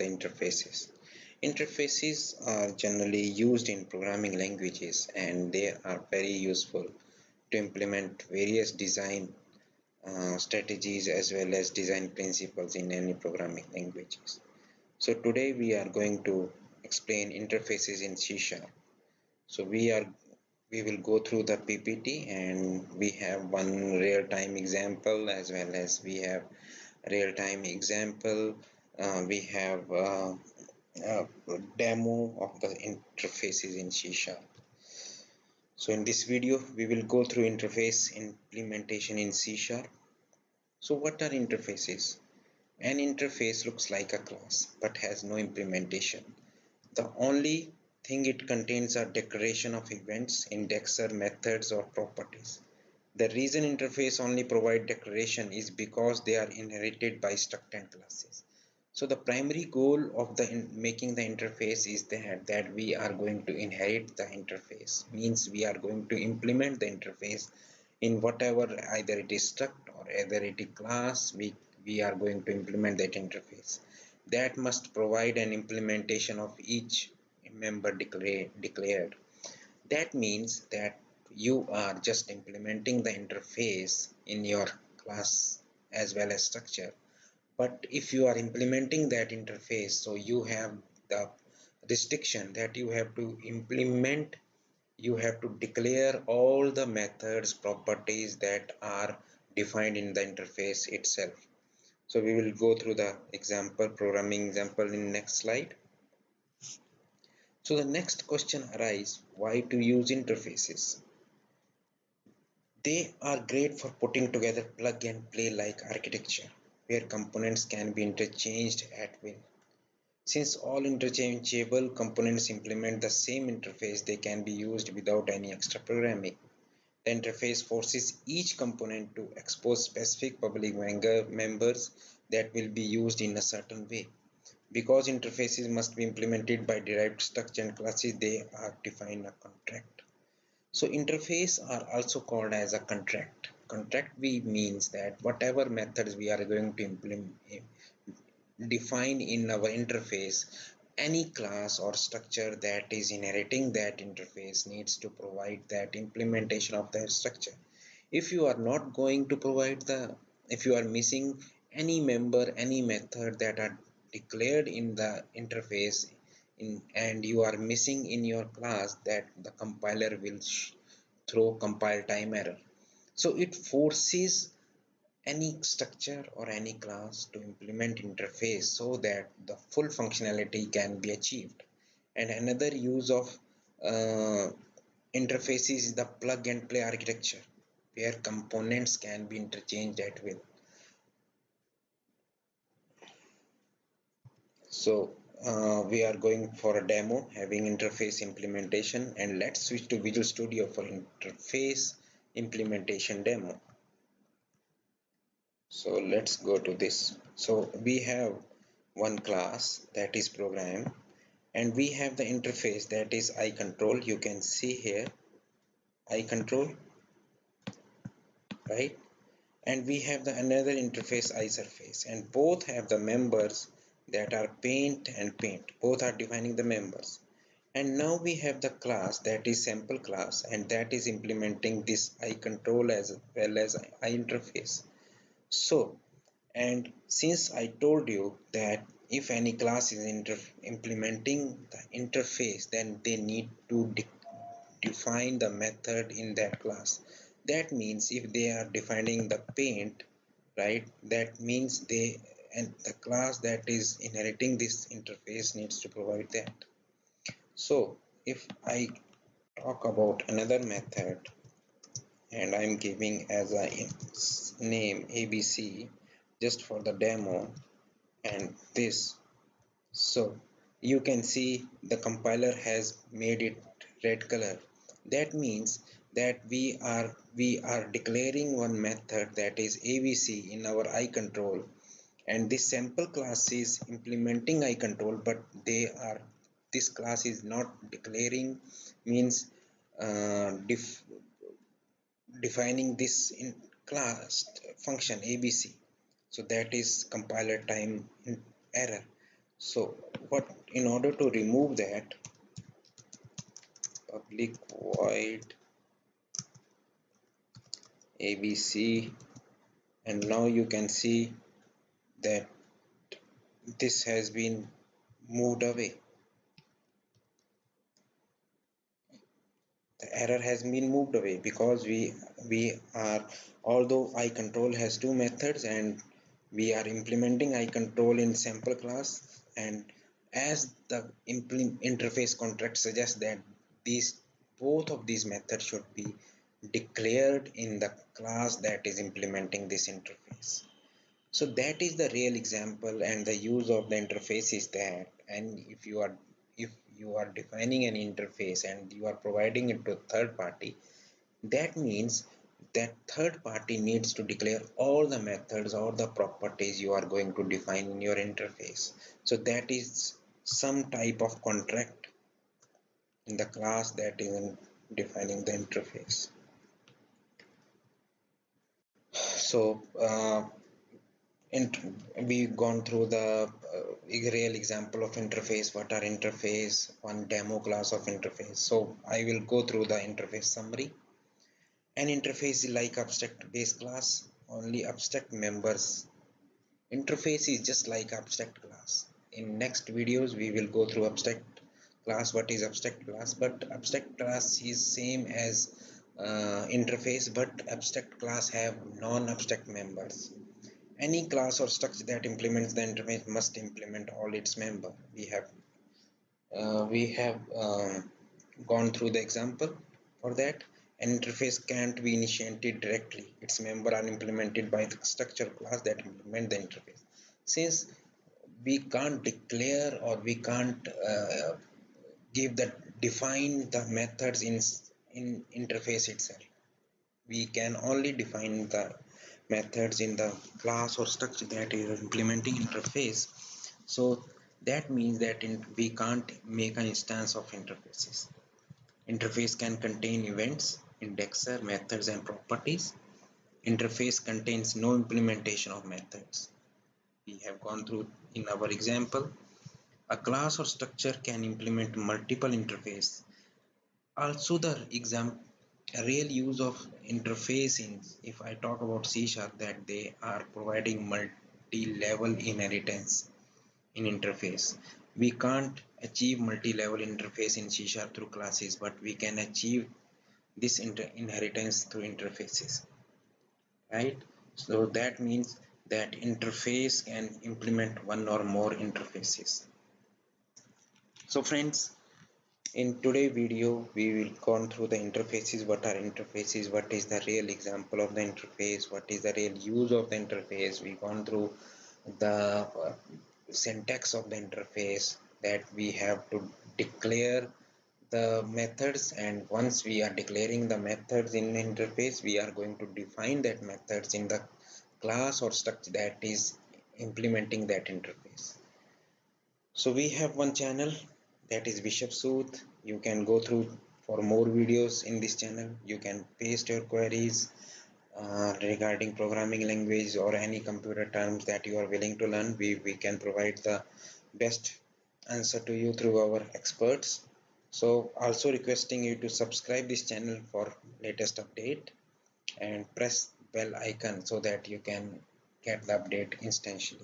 the interfaces. Interfaces are generally used in programming languages, and they are very useful to implement various design strategies as well as design principles in any programming languages. So today we are going to explain interfaces in C#. So we will go through the PPT, and we have one real-time example as well as we have real-time example. We have a demo of the interfaces in C#. So in this video we will go through interface implementation in C#. So what are interfaces? An interface looks like a class but has no implementation. The only thing it contains are declaration of events, indexer, methods, or properties. The reason interface only provide declaration is because they are inherited by structured classes. So the primary goal of making the interface is that we are going to inherit the interface, means we are going to implement the interface in whatever, either it is struct or either it is class. We are going to implement that interface that must provide an implementation of each member declared. That means that you are just implementing the interface in your class as well as structure. But if you are implementing that interface, so you have the restriction that you have to declare all the methods, properties that are defined in the interface itself. So we will go through the programming example in next slide. So the next question arises, why to use interfaces? They are great for putting together plug and play like architecture, where components can be interchanged at will. Since all interchangeable components implement the same interface, they can be used without any extra programming. The interface forces each component to expose specific public members that will be used in a certain way. Because interfaces must be implemented by derived structure and classes, they are defined a contract. So interface are also called as a contract. Contract means that whatever methods we are going to define in our interface, any class or structure that is inheriting that interface needs to provide that implementation of that structure. If you are not going to provide if you are missing any member, any method that are declared in the interface and you are missing in your class, that the compiler will throw compile time error. So it forces any structure or any class to implement interface so that the full functionality can be achieved. And another use of interfaces is the plug and play architecture, where components can be interchanged at will. So we are going for a demo having interface implementation, and let's switch to Visual Studio for interface implementation demo. So let's go to this. So we have one class that is program, and we have the interface that is eye control. You can see here eye control, right? And we have the another interface eye surface, and both have the members that are paint and paint. Both are defining the members. And now we have the class that is sample class, and that is implementing this eye control as well as eye interface. So, and since I told you that if any class is implementing the interface, then they need to define the method in that class. That means if they are defining the paint, right, that means the class that is inheriting this interface needs to provide that. So if I talk about another method, and I'm giving as a name ABC just for the demo, and this, so you can see the compiler has made it red color. That means that we are declaring one method that is ABC in our eye control, and this sample class is implementing eye control, but this class is not declaring, means defining this in class function ABC. So that is compiler time error. So what, in order to remove that, public void abc, and now you can see that this has been moved away. The error has been moved away because we are, although iControl has two methods and we are implementing iControl in sample class, and as the interface contract suggests that these both of these methods should be declared in the class that is implementing this interface. So that is the real example, and the use of the interface is that. And if you are defining an interface and you are providing it to a third party, that means that third party needs to declare all the methods or the properties you are going to define in your interface. So that is some type of contract in the class that is in defining the interface. So we've gone through the real example of interface, what are interface, one demo class of interface. So I will go through the interface summary. An interface is like abstract base class, only abstract members. Interface is just like abstract class. In next videos we will go through abstract class, what is abstract class, but abstract class is same as interface, but abstract class have non-abstract members. Any class or structure that implements the interface must implement all its members. We have gone through the example for that. An interface can't be initiated directly. Its members are implemented by the structure class that implement the interface. Since we can't declare or we can't give the define the methods in interface itself, we can only define the methods in the class or structure that is implementing interface. So that means that we can't make an instance of interfaces. Interface can contain events, indexer, methods, and properties. Interface contains no implementation of methods. We have gone through in our example. A class or structure can implement multiple interface. Also the real use of interface in, if I talk about C sharp, that they are providing multi-level inheritance in interface. We can't achieve multi-level interface in C sharp through classes, but we can achieve this inheritance through interfaces, right? So that means that interface can implement one or more interfaces. So friends, in today's video, we will go through the interfaces. What are interfaces? What is the real example of the interface? What is the real use of the interface? We've gone through the syntax of the interface, that we have to declare the methods, and once we are declaring the methods in the interface, we are going to define that methods in the class or structure that is implementing that interface. So we have one channel, that is Bishop Sooth. You can go through for more videos in this channel. You can paste your queries regarding programming language or any computer terms that you are willing to learn. We can provide the best answer to you through our experts. So also requesting you to subscribe this channel for latest update and press bell icon so that you can get the update instantly.